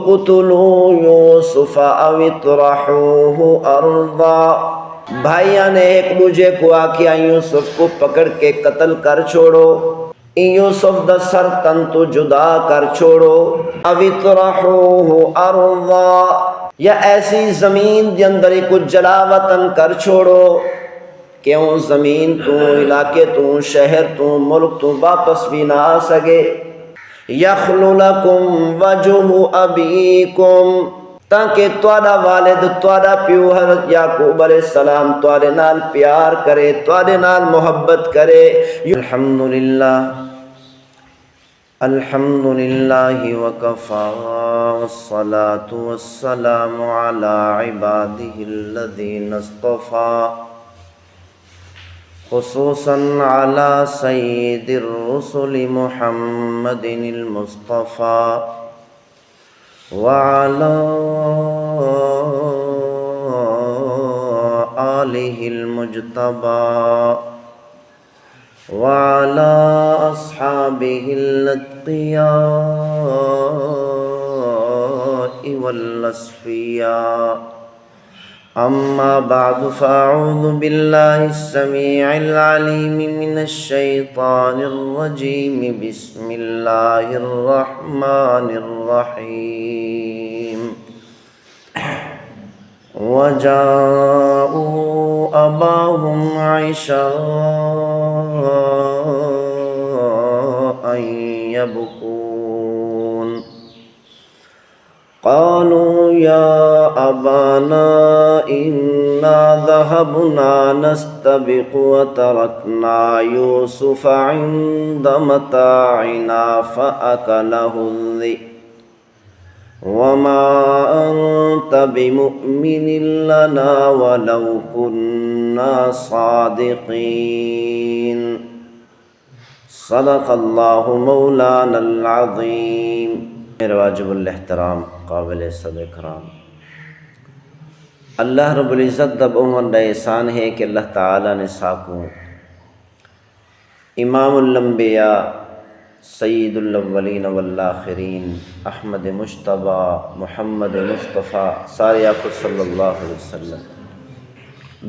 اقتلوا یوسف او اطرحوه ارضا، بھائیاں نے ایک دوجے کو آکھیا یوسف کو پکڑ کے قتل کر چھوڑو، یوسف دا سر تن تو جدا کر چھوڑو، او اطرحوه ارضا، یا ایسی زمین دے اندر کو جلا وطن کر چھوڑو، کیوں زمین تو، علاقے تو، شہر تو، ملک تو واپس بھی نہ آ سکے، یخلو لکم وجہ ابیکم، تاکہ تواڈا والد، تواڈا پیو حضرت یعقوب علیہ السلام تواڈے نال پیار کرے، تواڈے نال محبت کرے۔ الحمدللہ الحمدللہ وکفی والصلاة والسلام علی عبادہ الذین اصطفی، خصوصاً علی سید الرسل محمد المصطفى وعلى آلہ المجتبى وعلى أصحابه الأتقياء والأصفياء، أما بعد فأعوذ بالله السميع العليم من الشيطان الرجيم، بسم الله الرحمن الرحيم، وجاءوا أباهم عشاء يبكون، قالوا يا أبانا إنا ذهبنا نستبق وتركنا يوسف عند متاعنا فأكله الذئب وما أنت بمؤمن لنا ولو كنا صادقين، صدق اللہ مولانا العظیم۔ میرے واجب الاحترام قابل صد اکرام، اللہ رب العزت دا بہت بڑا احسان ہے کہ اللہ تعالیٰ نے ساکوں امام الانبیاء سید الاولین والآخرین احمد مجتبی محمد مصطفیٰ سارے آقا صلی اللہ علیہ وسلم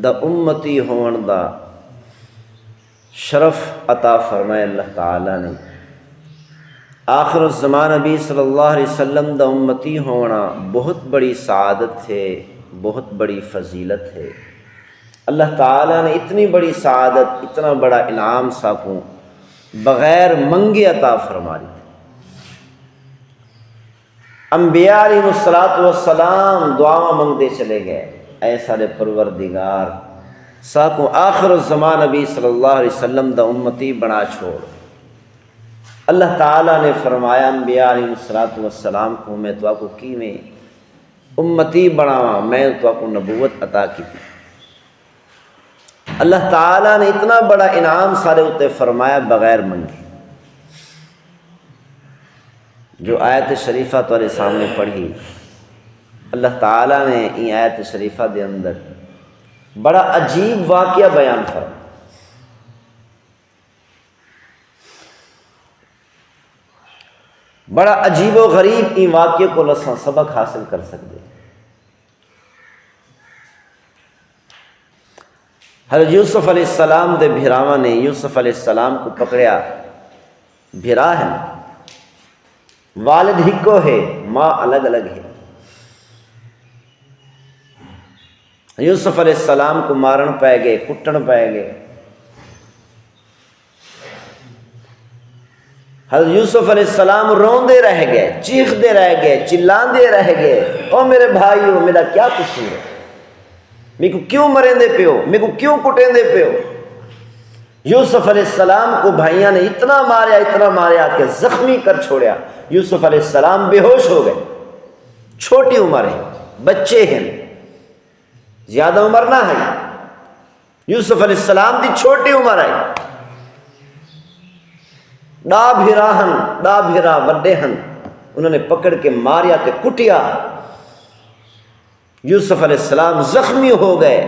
دا امتی ہون دا شرف عطا فرمائے اللہ تعالیٰ نے۔ آخر الزمان نبی صلی اللہ علیہ وسلم دا امتی ہونا بہت بڑی سعادت ہے، بہت بڑی فضیلت ہے۔ اللہ تعالیٰ نے اتنی بڑی سعادت، اتنا بڑا انعام ساکوں بغیر منگے عطا فرما دی۔ انبیاء علیہ السلام دعاواں منگتے چلے گئے، اے سارے پروردگار ساکوں آخر الزمان نبی صلی اللہ علیہ وسلم دا امتی بنا چھوڑ۔ اللہ تعالیٰ نے فرمایا انبیاء علیہ السلام کو میں تو آپ کو کی میں امتی بناواں، میں تو آپ کو نبوت عطا کی تھی۔ اللہ تعالیٰ نے اتنا بڑا انعام سارے اتے فرمایا بغیر منگے۔ جو آیت شریفہ تمہارے سامنے پڑھی، اللہ تعالیٰ نے این آیت شریفہ دے اندر بڑا عجیب واقعہ بیان فرمایا۔ بڑا عجیب و غریب این واقعے کو لساں سبق حاصل کر سکتے۔ حضرت یوسف علیہ السلام دے بھراواں نے یوسف علیہ السلام کو پکڑیا، بھرا ہے، والد ہکو ہے، ماں الگ الگ ہے۔ یوسف علیہ السلام کو مارن پائے گئے، کٹن پائے گئے۔ حضرت یوسف علیہ السلام روندے رہ گئے، چیخدے رہ گئے، چلاندے رہ گئے، او میرے بھائیو میرا کیا قصور ہے، میرے کو کیوں مرندے پہ ہو، میرے کو کیوں کٹیندے پہ ہو۔ یوسف علیہ السلام کو بھائیاں نے اتنا ماریا کہ زخمی کر چھوڑیا۔ یوسف علیہ السلام بے ہوش ہو گئے، چھوٹی عمر ہے، بچے ہیں، زیادہ عمر نہ ہے۔ یوسف علیہ السلام دی چھوٹی عمر ہے، ڈا بھیرا وڈے ہن، انہوں نے پکڑ کے ماریا تے کٹیا۔ یوسف علیہ السلام زخمی ہو گئے،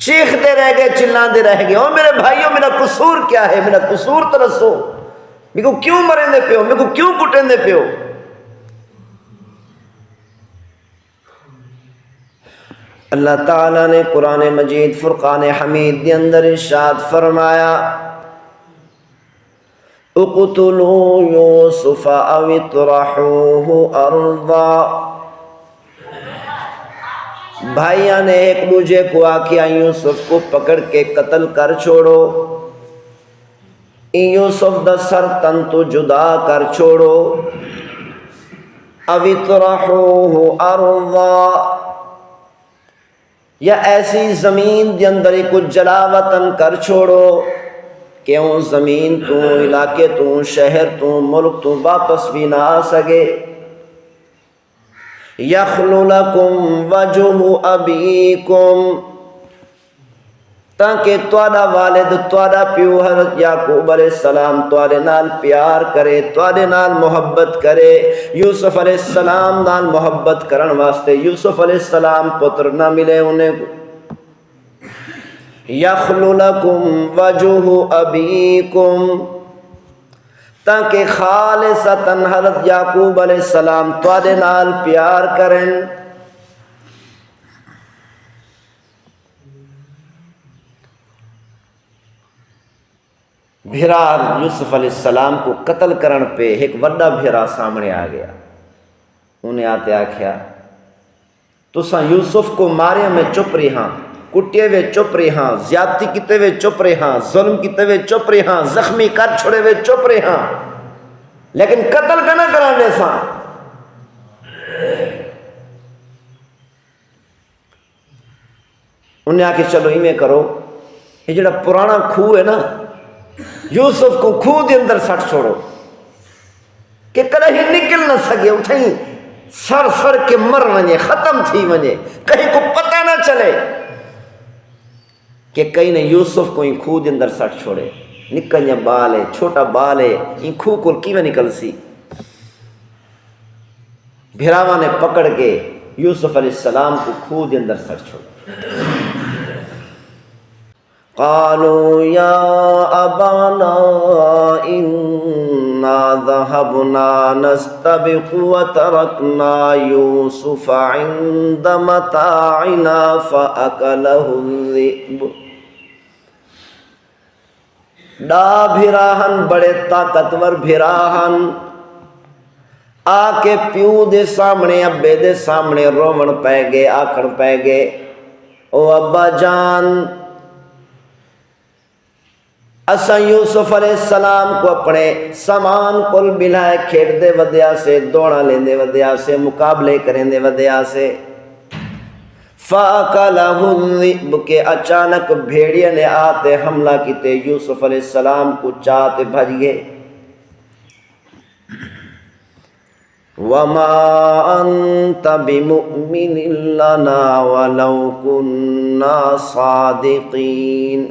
چیختے رہ گئے، چلاندے رہ گئے، او میرے بھائیوں میرا قصور کیا ہے، میرا قصور ترسو، میرے کو کیوں مرندے پہ ہو، میرے کو کیوں کٹندے پہ ہو۔ اللہ تعالیٰ نے قرآن مجید فرقان حمید کے اندر ارشاد فرمایا اقتلوا یوسف او اطرحوه ارضا، بھائیاں نے ایک دوسرے کو آکھیا یوسف کو پکڑ کے قتل کر چھوڑو، یوسف دا سر تن تو جدا کر چھوڑو، او اطرحوه ارضا، یا ایسی زمین دے اندر کو جلا وطن کر چھوڑو کہ اون زمین تو، علاقے تو، شہر تو، ملک تو واپس بھی نہ آ سکے۔ یخلو لکم وجہ ابیکم، تاکہ تواڈا والد، تواڈا پیو حضرت یعقوب علیہ السلام تواڈے نال پیار کرے، تواڈے نال محبت کرے۔ یوسف علیہ السلام نال محبت کرن واسطے یوسف علیہ السلام پتر نہ ملے انہیں کو۔ یخلو لکم وجہ ابیکم، تاکہ خالصتاً حضرت یعقوب علیہ السلام تواڈے نال پیار کریں۔ بھیرا یوسف علیہ السلام کو قتل کرن پہ ایک وڈا بھیرا سامنے آ گیا، انہیں آتے آکھیا تساں یوسف کو مارے میں چپ رہی ہاں، کٹے وے چپ رہی ہاں، زیادتی کیتے وے چپ رہی ہاں، ظلم کیتے وے چپ رہی ہاں، زخمی کر چھوڑے وے چپ رہی ہاں، لیکن قتل کا نہ کرانے ساں۔ انہیں آکے چلو ہی میں کرو، یہ جڑا پرانا کھو ہے نا، یوسف کو کھو دے اندر سٹ چھوڑو کہ کدے ہی نکل نہ سکے، اٹھیں سر سر کے مر ونجے، ختم تھی ونجے، کہیں کو پتہ نہ چلے کہ کہیں نے یوسف کو ان کھو دے اندر سٹ چھوڑے۔ نکل یا بال ہے، چھوٹا بال ہے، ان کھو کو کیویں نکل سی؟ بھراواں نے پکڑ کے یوسف علیہ السلام کو کھو دے اندر سٹ چھوڑا۔ قالوا یا ابانا انا ذهبنا نستبق وتركنا یوسف عند متاعنا فاکلہ الذئب۔ ڈا بھراہن بڑے طاقتور بھراہن آ کے پیو دے سامنے، ابے دے سامنے رومن پہ گئے، آکڑ پہ گئے، او ابا جان اسا یوسف علیہ السلام کو اپنے سامان کل ملائے کھیڑ دے ودیا سے، دوڑا لین دے ودیا سے، مقابلے کریں دے ودیا سے۔ فَأَكَلَهُ الذِّئْبُ، کہ اچانک بھیڑیے نے آتے حملہ کیتے یوسف علیہ السلام کو چاہتے بھج گئے۔ وَمَا أَنْتَ بِمُؤْمِنٍ لَنَا وَلَوْ كُنَّا صَادِقِينَ،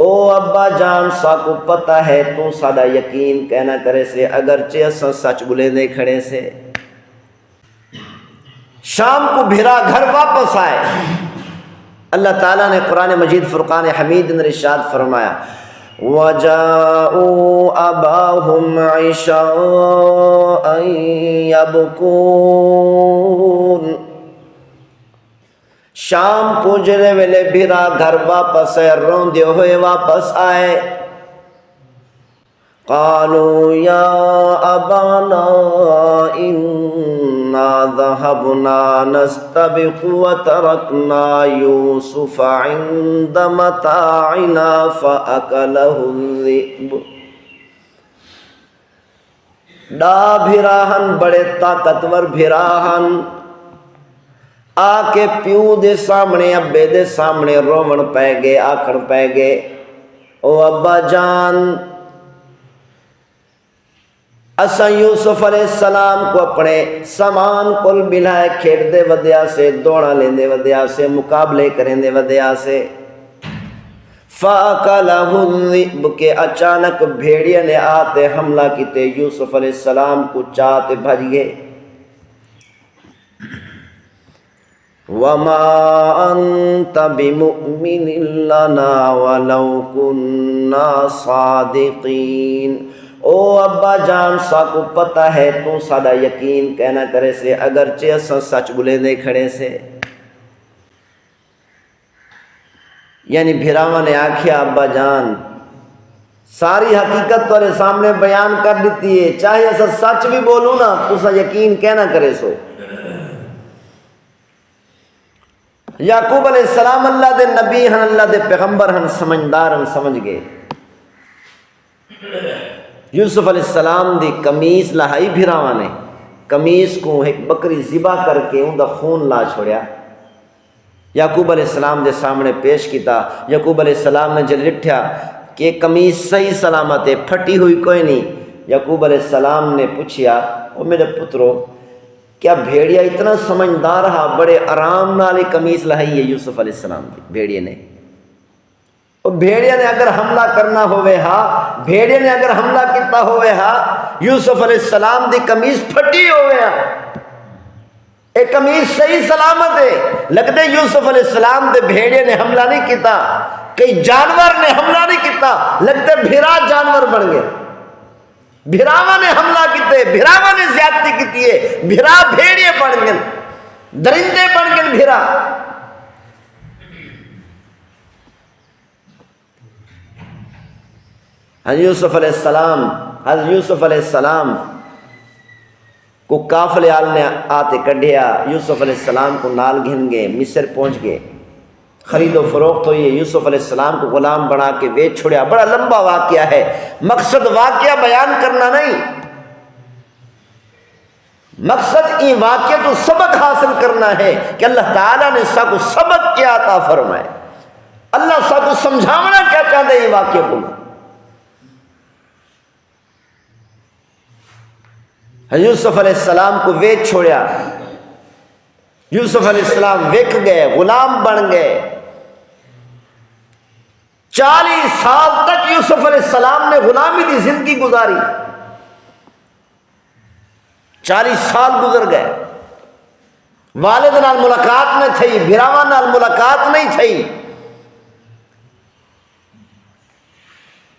او ابا جان سا کو پتہ ہے تو سادہ یقین کہنا کرے سے اگرچہ اساں سچ بولے دے کھڑے سے۔ شام کو بھرا گھر واپس آئے، اللہ تعالیٰ نے قرآن مجید فرقان حمید نے ارشاد فرمایا وَجَاءُوا أَبَاهُمْ عِشَاءً يَبْكُونَ، شام کو جنے ویلے بھیرا گھر واپس ہے، روندے ہوئے واپس آئے۔ قالوا یا ابانا انا ذهبنا نستبق وتركنا یوسف عند متاعنا فاکلہ الذئب۔ ڈا بھراہن بڑے طاقتور بھراہن آ کے پیو دے سامنے، ابے دے سامنے رومن پہ گئے، آکڑ پہ گئے، او ابا جان اسا یوسف علیہ السلام کو اپنے سامان کل ملائے کھیڑ دے ودیا سے، دوڑا لین دے ودیا سے، مقابلے کریں دے ودیا سے۔ فَأَكَلَهُ الذِّئْبُ، کہ اچانک بھیڑیے نے آتے حملہ کیتے یوسف علیہ السلام کو چاہتے بھج گئے۔ وَمَا أَنْتَ بِمُؤْمِنٍ لَنَا وَلَوْ كُنَّا صَادِقِينَ، او ابا جان سا کو پتہ ہے تو سادہ یقین کہنا کرے سے اگرچہ اساں سچ بولے دے کھڑے سے۔ یعنی بھراواں نے آکھیا ابا جان ساری حقیقت تورے سامنے بیان کر دیتی ہے، چاہے اسا سچ بھی بولوں نا تسا یقین کہنا کرے سو۔ یعقوب علیہ السلام اللہ دے نبی ہن، اللہ دے پیغمبر ہن، سمجھدار ہن، سمجھ گئے۔ یوسف علیہ السلام دی قمیص لہائی بھراواں نے، قمیص کو ایک بکری ذبح کر کے ان دا خون لا چھوڑیا، یعقوب علیہ السلام دے سامنے پیش کیتا۔ یعقوب علیہ السلام نے جل لٹھیا کہ قمیص صحیح سلامت ہے، پھٹی ہوئی کوئی نہیں۔ یعقوب علیہ السلام نے پوچھیا او میرے پترو کیا بھیڑیا اتنا سمجھدار رہا، بڑے آرام نال ہی قمیص لہائی ہے یوسف علیہ السلام دی بھیڑیے نے۔ اور بھیڑیا نے اگر حملہ کرنا ہوئے ہا، بھیڑیا نے اگر حملہ کیتا ہوئے ہا، یوسف علیہ السلام دی قمیص پھٹی ہوئے ہا، ایک قمیص صحیح سلامت ہے، لگتے یوسف علیہ السلام دے بھیڑے نے حملہ نہیں کیتا، کئی جانور نے حملہ نہیں کیتا، لگتے بھیرا جانور بن گئے، بھراواں نے حملہ کیتے، بھراواں نے زیادتی کیتی ہے، بھرا بھیڑے بن گئے، درندے بن گئے بھرا۔ حضرت یوسف علیہ السلام کو قافلے آل نے آتے کڈھیا، یوسف علیہ السلام کو نال گھن گئے، مصر پہنچ گئے، خرید و فروخت ہوئی ہے، یوسف علیہ السلام کو غلام بنا کے بیچ چھوڑیا۔ بڑا لمبا واقعہ ہے، مقصد واقعہ بیان کرنا نہیں، مقصد این واقعہ تو سبق حاصل کرنا ہے کہ اللہ تعالیٰ نے سا کو سبق کیا عطا فرمائے، اللہ سا کو سمجھاونا کیا چاہتے ہیں واقعہ کو۔ یوسف علیہ السلام کو ویچ چھوڑیا، یوسف علیہ السلام وک گئے، غلام بن گئے۔ 40 سال تک یوسف علیہ السلام نے غلامی کی زندگی گزاری، 40 سال گزر گئے، والد نال ملاقات نہ تھی، بھراواں نال ملاقات نہیں تھی۔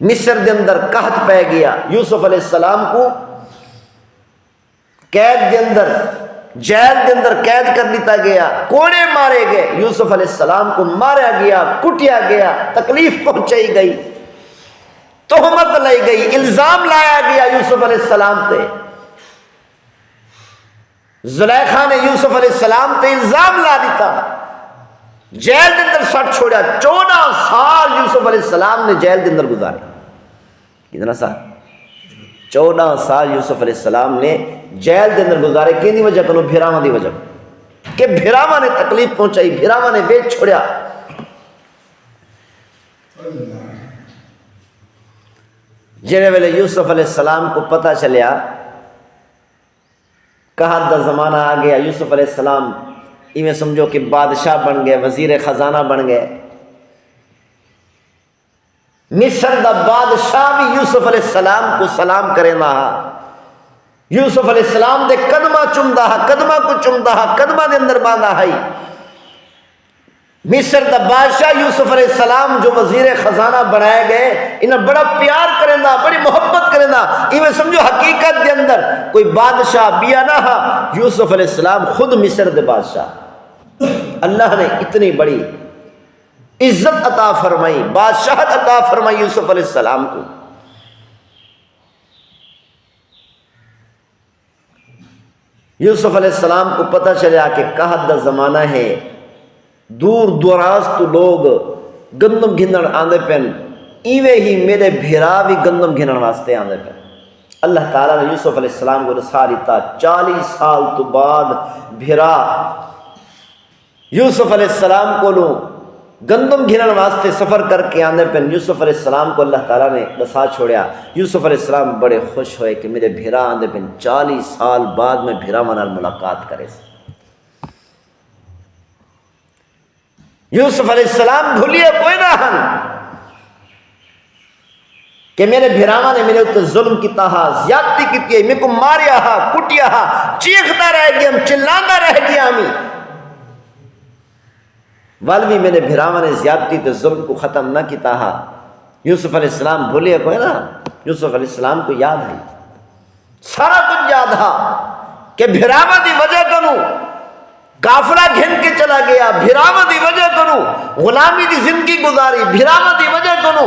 مصر دے اندر قحط پہ گیا، یوسف علیہ السلام کو قید دے اندر، جیل دے اندر قید کر دیتا گیا، کوڑے مارے گئے، یوسف علیہ السلام کو مارا گیا، کٹیا گیا، تکلیف پہنچائی گئی، تہمت لائی گئی، الزام لایا گیا یوسف علیہ السلام تے۔ زلیخا نے یوسف علیہ السلام تے الزام لا دیتا، جیل دے اندر سٹ چھوڑیا۔ 14 سال یوسف علیہ السلام نے جیل دے اندر گزارے۔ کتنا سال؟ 14 سال یوسف علیہ السلام نے جیل دے اندر گزارے۔ کینی وجہ کنو؟ بھراواں دی وجہ کہ بھراواں نے تکلیف پہنچائی، بھراواں نے بیچ چھوڑیا۔ جنہیں ویلے یوسف علیہ السلام کو پتہ چلیا قحط دا زمانہ آ گیا، یوسف علیہ السلام ایویں سمجھو کہ بادشاہ بن گئے، وزیر خزانہ بن گئے۔ مصر دا بادشاہ بھی یوسف علیہ السلام کو سلام کرے نہ، یوسف علیہ السلام دے قدمہ چمدا، قدمہ کو چمدا، قدمہ دے اندر باندھا ہے۔ مصر دا بادشاہ یوسف علیہ السلام جو وزیر خزانہ بنائے گئے، انہیں بڑا پیار کریں دا، بڑی محبت کریں دا۔ ایویں سمجھو حقیقت دے اندر کوئی بادشاہ بیا نہ ہا، یوسف علیہ السلام خود مصر دے بادشاہ۔ اللہ نے اتنی بڑی عزت عطا فرمائی، بادشاہت عطا فرمائی یوسف علیہ السلام کو۔ یوسف علیہ السلام کو پتہ چلا کہ قحط دا زمانہ ہے، دور دراز تو لوگ گندم گھنن آندے پن، ایویں ہی میرے بھیرا بھی گندم گھنن واسطے آندے پن۔ اللہ تعالیٰ نے یوسف علیہ السلام کو رسا دیتا۔ 40 سال تو بعد بھیرا یوسف علیہ السلام کو گندم گھنن واسطے سفر کر کے آندے پن۔ یوسف علیہ السلام کو اللہ تعالیٰ نے دسا چھوڑیا۔ یوسف علیہ السلام بڑے خوش ہوئے کہ میرے بھیرا آندے پن، 40 سال بعد میں بھیرا منال ملاقات کرے۔ یوسف علیہ السلام بھولیے کوئی نہ ہن کہ میرے بھیراواں نے میرے اتنے ظلم کیتا ہا، زیادتی کیتی ہے، میرے کو ماریا ہا، کٹیا ہا، چیختا رہ گیا، چلانا رہ گیا ہمیں، والوی میرے بھیراواں نے زیادتی تے ظلم کو ختم نہ کیتا ہا۔ یوسف علیہ السلام بھولے کوئی نا، یوسف علیہ السلام کو یاد ہے، سارا کچھ یاد ہے کہ بھیراواں دی وجہ کنو کافلا گھن کے چلا گیا، بھراوا دی وجہ کنو غلامی دی زندگی گزاری، بھراوا دی وجہ کنو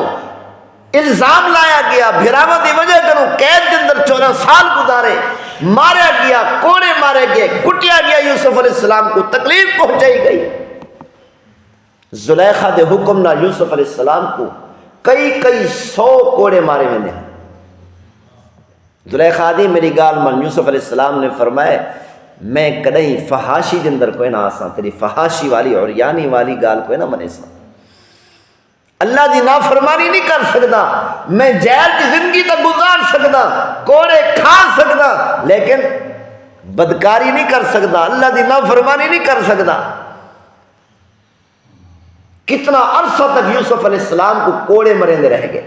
الزام لایا گیا، بھراوا دی وجہ کنو قید کے اندر 14 سال گزارے، مارا گیا، کوڑے مارے گئے، کٹیا گیا، یوسف علیہ السلام کو تکلیف پہنچائی گئی۔ زلیخا دے حکم نہ یوسف علیہ السلام کو کئی 100 کوڑے مارے میں نے۔ زلیخا دی میری گال من، یوسف علیہ السلام نے فرمایا میں کدیں فحاشی دے اندر کوئی نہ آساں، تیری فحاشی والی عریانی والی گال کوئی نہ منے ساں، اللہ دی نافرمانی نہیں کر سکتا، میں جیل کی زندگی تک گزار سکتا، کوڑے کھا سکتا، لیکن بدکاری نہیں کر سکتا، اللہ دی نافرمانی نہیں کر سکتا۔ کتنا عرصہ تک یوسف علیہ السلام کو کوڑے مرندے رہ گئے،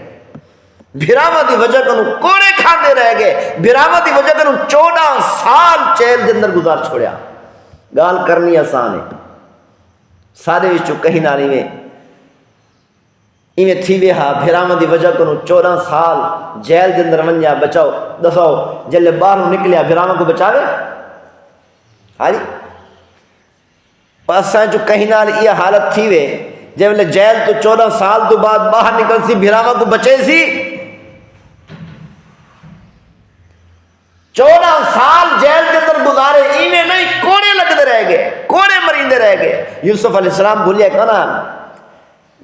بھراوا دی وجہ کنو کوڑے کھاندے رہ گئے، بھراوا دی وجہ کنو 14 سال جیل دے اندر گزار چھوڑیا۔ گال کرنی آسان ہے، سارے وچوں کہیں نہ نہیں ایویں تھی وے ہا، بھراوا دی وجہ کنو 14 سال جیل دے اندر ونجا، بچاؤ دساؤ جلے باہر نکلیا بھراوا کو بچاوے؟ ہاں جی، پاساں جو کہیں نہ یہ حالت تھی وے جب جیل تو 14 سال تو بعد باہر نکل سی، بھراوا کو بچے سی، 14 سال جیل کے اندر گزارے، ایویں نہیں کوڑے لگتے رہ گئے، کوڑے مریندے رہ گئے۔ یوسف علیہ السلام بھولیا کنا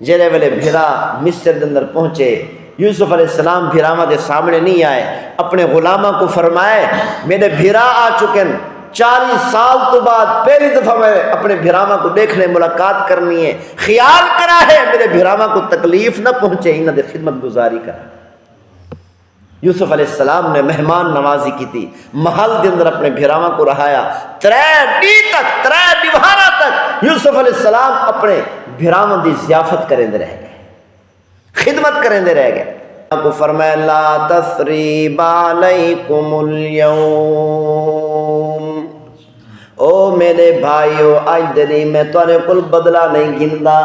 جیلے ویلے بھرا مصر کے اندر پہنچے، یوسف علیہ السلام بھراوا دے سامنے نہیں آئے، اپنے غلامہ کو فرمائے میرے بھرا آ چکے، 40 سال تو بعد پہلی دفعہ میں اپنے بھراوا کو دیکھنے ملاقات کرنی ہے، خیال کرا ہے میرے بھراوا کو تکلیف نہ پہنچے، انہاں دے خدمت گزاری کرا۔ یوسف علیہ السلام نے مہمان نوازی کی تھی، محل کے اندر اپنے بھراوا کو رہایا، 3 دیوارہ تک یوسف علیہ السلام اپنے بھراوا دی ضیافت کریں دے رہ گئے، خدمت کریں دے رہ گئے۔ آپ کو فرمایا لا تثریب علیکم اليوم، او میرے بھائیو آج دنی میں توانے کل بدلہ نہیں گندا،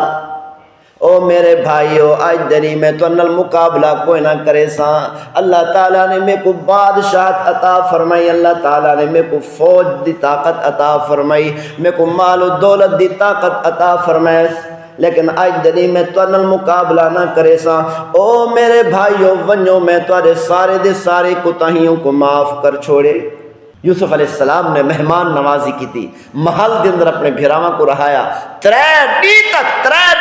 او میرے بھائیو آج دنی میں تو انل مقابلہ کوئی نہ کرے ساں، اللہ تعالیٰ نے میں کو بادشاہت عطا فرمائی، اللہ تعالیٰ نے میں کو فوج دی طاقت عطا فرمائی، میں کو مال و دولت دی طاقت عطا فرمائی، لیکن آج دنی میں تو انل مقابلہ نہ کرے ساں، او میرے بھائیو ونجو میں تو سارے دے سارے کوتاہیوں کو معاف کر چھوڑے۔ یوسف علیہ السلام نے مہمان نوازی کی تھی، محل کے اندر اپنے بھراوا کو رہایا، 3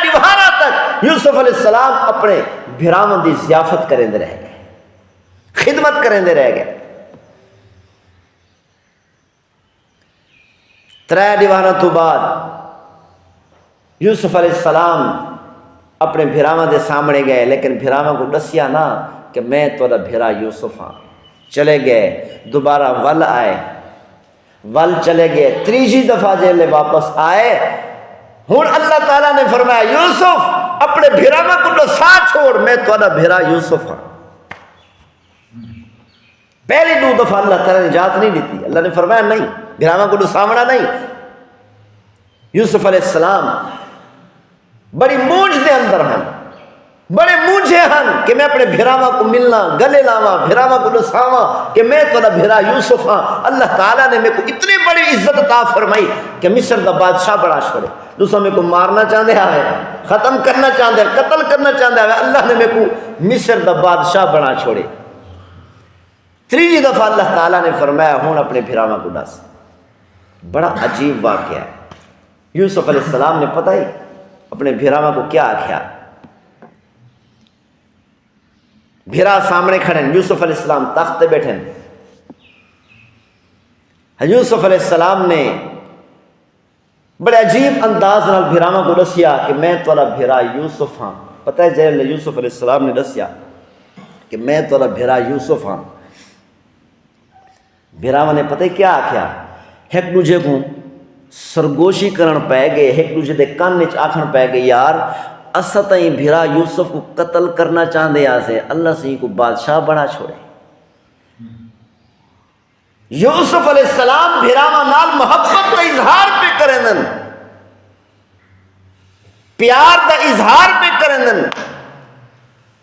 دیوارہ تک یوسف علیہ السلام اپنے بھراوا دی ضیافت کریں دے رہ گئے، خدمت کریں دے رہ گئے۔ 3 دیوارہ تو بعد یوسف علیہ السلام اپنے بھراوا دے سامنے گئے، لیکن بھراوا کو دسیا نہ کہ میں تھوڑا بھرا یوسف ہاں۔ چلے گئے، دوبارہ ول آئے، ول چلے گئے، 3 دفعہ جیلے واپس آئے۔ ہن اللہ تعالیٰ نے فرمایا یوسف اپنے بھراوا کو دسا چھوڑ، میں تھوڑا بھرا یوسف ہاں۔ پہلی 2 دفعہ اللہ تعالیٰ نے اجازت نہیں دیتی، اللہ نے فرمایا نہیں، بھراوا کو دسامنا نہیں۔ یوسف علیہ السلام بڑی مونج دے اندر ہیں، بڑے مونجھے ہن کہ میں اپنے بھراوا کو ملنا، گلے لاواں، بھراوا کو دساواں کہ میں تو بھرا یوسف ہاں۔ اللہ تعالیٰ نے میرے کو اتنی بڑی عزت عطا فرمائی کہ مصر دا بادشاہ بڑا چھوڑے، دوسرا میرے کو مارنا چاہتے ہیں، ختم کرنا چاہتے ہیں، قتل کرنا چاہتے ہیں، اللہ نے میرے کو مصر دا بادشاہ بڑا چھوڑے۔ 3 دفعہ اللہ تعالیٰ نے فرمایا ہوں اپنے بھراوا کو دس۔ بڑا عجیب واقعہ ہے۔ یوسف علیہ السلام نے پتہ ہی اپنے بھراوا کو کیا آکھیا، بھرا سامنے کھڑے، یوسف علیہ السلام تخت تے بیٹھے۔ یوسف علیہ السلام نے بڑے عجیب انداز نال بھراوا کو دسیا کہ میں تھوڑا بھرا یوسف ہاں۔ پتہ ہے جب یوسف علیہ السلام نے دسیا کہ میں تھوڑا بھرا یوسف ہاں، بھراوا نے پتہ کیا آکھیا، ایک دوجے کو سرگوشی کرن پے گئے، ایک دوجے دے کان وچ آکھن پے گئے یار اسا تائیں بھرا یوسف کو قتل کرنا چاہتے آسے، اللہ سے کو بادشاہ بنا چھوڑے۔ یوسف علیہ السلام بھراوا نال محبت کا اظہار پہ کریں، پیار کا اظہار پہ کریں۔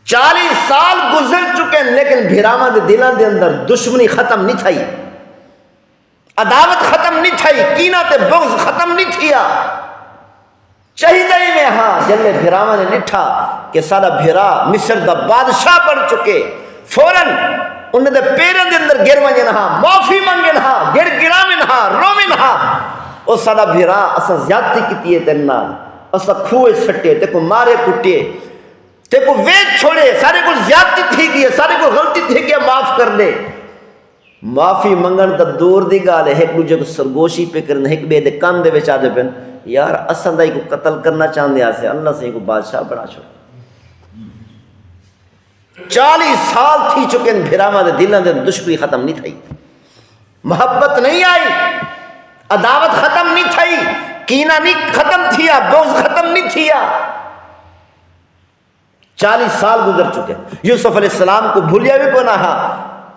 40 سال گزر چکے لیکن بھراوا دے دلوں دے اندر دشمنی ختم نہیں تھئی، عداوت ختم نہیں تھئی، کینہ تے بغض ختم نہیں تھیا۔ چہیدائی میں ہاں جلے بھراواں نے ڈٹھا کہ سارا بھرا مصر دا بادشاہ بن چکے، فوراً انہیں دے پیروں دے اندر گر ونجن ہاں، معافی منگن ہاں، گر گراون ہاں، روون ہاں۔ او سارا بھرا اسا زیادتی کیتی ہے تیرے نال، اسا کھوئے سٹے، تے کو مارے کٹے، تے کو ویچ چھوڑے، سارے کو زیادتی تھی گئی، سارے کو غلطی تھی گئی، معاف کر دے۔ معافی منگن تا دور دی گال ہے، ایک دوجے کو سرگوشی پہ کرن، ایک بے دے کان دے وچ آدے پن یار اساں دائی کو قتل کرنا چاہندے آسے، اللہ سے کو بادشاہ بنا چھوڑ۔ 40 سال تھی چکے ان بھراواں دے دلاں دے دشمنی ختم نہیں تھئی، محبت نہیں آئی، عداوت ختم نہیں تھئی، کینہ نہیں ختم تھیا، بغض ختم نہیں تھیا۔ 40 سال گزر چکے۔ یوسف علیہ السلام کو بھولیا بھی کو نہ ہا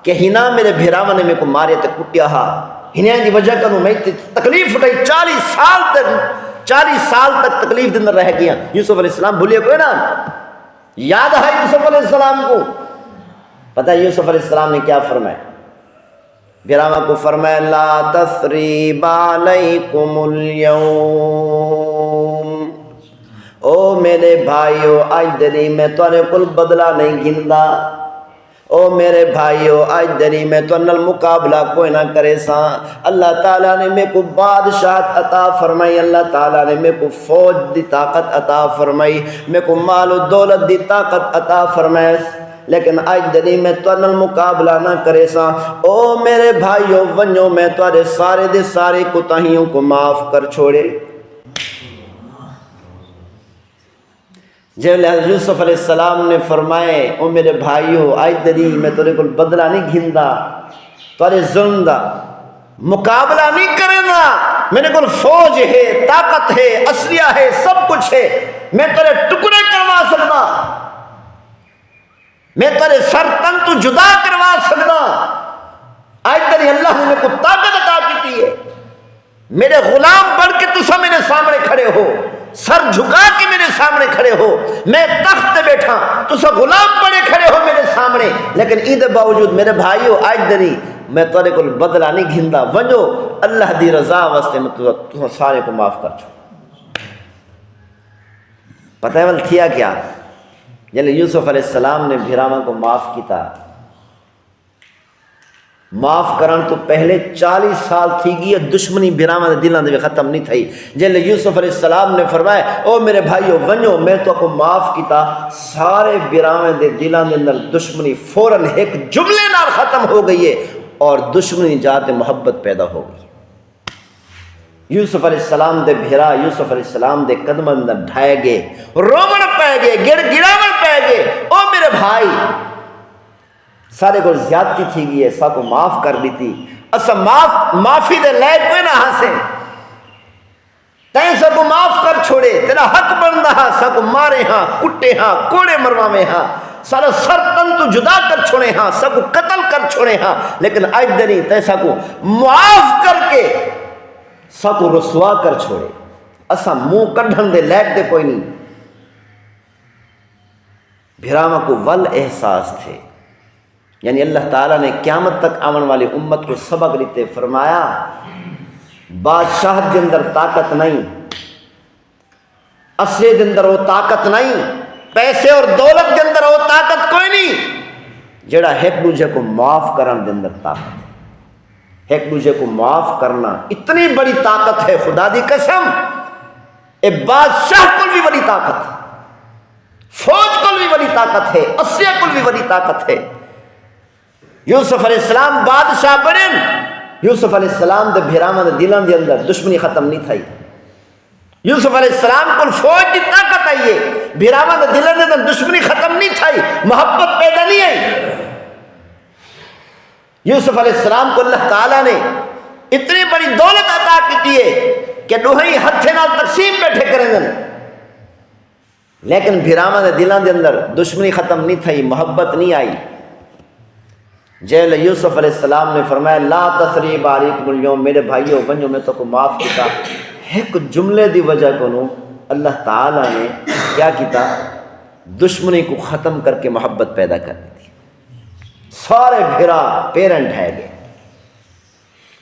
کہ ہنا میرے بھراواں نے میں کو مارے تے کٹیا ہا، ہنا دی وجہ کنوں میں تکلیف اٹھائی، 40 سال تک تکلیف دن رہ گیا۔ یوسف علیہ السلام بھولیا کوئی نہ، یاد ہے یوسف علیہ السلام کو۔ پتہ ہے یوسف علیہ السلام نے کیا فرمایا؟ بھراواں کو فرمایا لا تثریب علیکم اليوم، او میرے بھائیو آج دری میں توانے کل بدلہ نہیں گندا، او میرے بھائیو آج دری میں تو نل مقابلہ کوئی نہ کرے ساں۔ اللہ تعالیٰ نے میں کو بادشاہت عطا فرمائی، اللہ تعالیٰ نے میں کو فوج دی طاقت عطا فرمائی، میں کو مال و دولت دی طاقت عطا فرمائی، لیکن آج دری میں تو نل مقابلہ نہ کرے ساں۔ او میرے بھائیو ونجو میں توارے سارے دے سارے کوتاہیوں کو معاف کر چھوڑے۔ جب یوسف علیہ السلام نے فرمائے او میرے بھائیو آج دری میں تورے کو بدلہ نہیں گھندا، تورے ظلم دا مقابلہ نہیں کرے نا، میرے کو فوج ہے، طاقت ہے، اسلحہ ہے، سب کچھ ہے، میں تورے ٹکڑے کروا سکتا، میں تورے سر تن تو جدا کروا سکتا۔ آج دری اللہ نے میرے کو طاقت عطا کی ہے، میرے غلام بن کے تسا میرے سامنے کھڑے ہو، سر جھکا کے میرے سامنے کھڑے ہو، میں تخت بیٹھا تسا غلام بڑے کھڑے ہو میرے سامنے، لیکن ایدے باوجود میرے بھائیو آج دری میں تورے کو بدلہ نہیں گھندا، ونجو اللہ دی رضا واسطے میں تسا سارے کو معاف کر چھو۔ پتہ ہے ول تھیا کیا؟ یعنی یوسف علیہ السلام نے بھراواں کو معاف کیتا، معاف کرن تو پہلے 40 سال تھی گئی دشمنی بھراواں دے دلاں دے ختم نہیں تھئی۔ جلے یوسف علیہ السلام نے فرمایا او میرے بھائیو ونجو میں تو کو معاف کیتا، سارے بھراواں دے دلاں دے اندر دشمنی فوراً ایک جملے نال ختم ہو گئی ہے اور دشمنی جات محبت پیدا ہو گئی۔ یوسف علیہ السلام دے بھرا یوسف علیہ السلام دے قدماں اندر ڈھائے گئے، رومن پے گئے، گڑ گڑاون پے گئے، او میرے بھائی سارے کو زیادتی تھی گئی ہے، سا کو معاف کر دیتی، اسا معافی دے لائق کوئی نہ ہاسے، تین سا کو معاف کر چھوڑے، تیرا حق بندہ ہاں، سا کو مارے ہاں، کٹے ہاں، کوڑے مرواوے ہاں، سارا سر تن تو جدا کر چھوڑے ہاں، سا کو قتل کر چھوڑے ہاں، لیکن آج دنی تین سا کو معاف کر کے سا کو رسوا کر چھوڑے، اسا منہ کڈھن دے لائق دے کوئی نہیں۔ بھراواں کو ول احساس تھے، یعنی اللہ تعالیٰ نے قیامت تک آون والی امت کو سبق دیتے فرمایا بادشاہت کے اندر طاقت نہیں، اسلحے کے اندر وہ طاقت نہیں، پیسے اور دولت کے اندر وہ طاقت کوئی نہیں، جڑا ایک دوسرے کو معاف کرن کے اندر طاقت ہے۔ ایک دوسرے کو معاف کرنا اتنی بڑی طاقت ہے، خدا دی قسم اے بادشاہ کو بھی بڑی طاقت ہے، فوج کو بھی بڑی طاقت ہے، اسلحے کو بھی بڑی طاقت ہے۔ یوسف علیہ السلام بادشاہ بنن، یوسف علیہ السلام دے بھراواں دے دلاں دے اندر دشمنی ختم نہیں تھئی، یوسف علیہ السلام کو فوج دی طاقت آئی ہے، بھراواں دے دلاں دے اندر دشمنی ختم نہیں تھئی، محبت پیدا نہیں آئی۔ یوسف علیہ السلام کو اللہ تعالیٰ نے اتنی بڑی دولت عطا کی ہے کہ دوہی ہتھے نال تقسیم بیٹھے کریں، لیکن بھراواں دے دلاں دے اندر دشمنی ختم نہیں تھئی، محبت نہیں آئی۔ جیل یوسف علیہ السلام نے فرمایا لا تثریب علیکم اليوم، میرے بھائیو ونجو میں تو کو معاف کیتا، ایک جملے دی وجہ کو اللہ تعالیٰ نے کیا کیتا، دشمنی کو ختم کر کے محبت پیدا کر دی تھی، سارے بھرا پیرن ڈھائے گئے،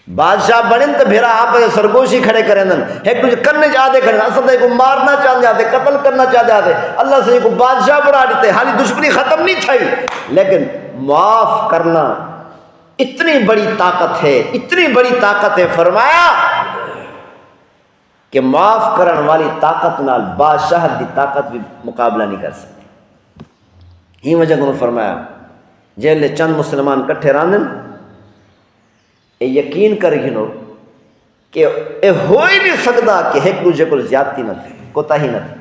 بادشاہ بنن تو پھر آپ سرگوشی کھڑے کریں ایک دوسرے کرنے چاہتے کھڑے اصل کو مارنا چاہتے آتے قتل کرنا چاہتے آتے اللہ سے کو بادشاہ بنا دیتے حالی دشمنی ختم نہیں تھی لیکن معاف کرنا اتنی بڑی طاقت ہے اتنی بڑی طاقت ہے فرمایا کہ معاف کرن والی طاقت نال بادشاہ دی طاقت بھی مقابلہ نہیں کر سکتی ہی وجہ کو فرمایا جیلے چند مسلمان کٹھے راندن اے یقین کر گھنو کہ اے ہو ہی نہیں سکتا کہ ایک دوسرے کو زیادتی نہ تھی کوتاہی نہ تھی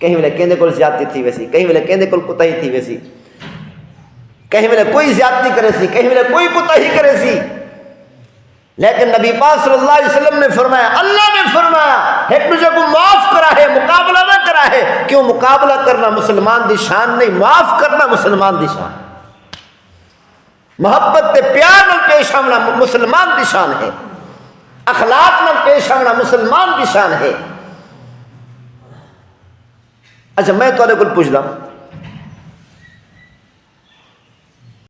کہیں ویلے کہندے کو زیادتی تھی ویسی کہیں ویلے کہندے کو کوتاہی تھی ویسی کہیں ویلے کوئی زیادتی کرے سی کہیں ویلے کوئی کوتاہی کرے سی لیکن نبی پاک صلی اللہ علیہ وسلم نے فرمایا اللہ نے فرمایا ایک دوسرے کو معاف کرا ہے مقابلہ نہ کرا ہے کیوں مقابلہ کرنا مسلمان دی شان نہیں معاف کرنا مسلمان دی شان محبت تے پیار نال پیش آنا مسلمان دی شان ہے اخلاق نال پیش آنا مسلمان دی شان ہے اچھا میں تھوڑے کو پوچھدا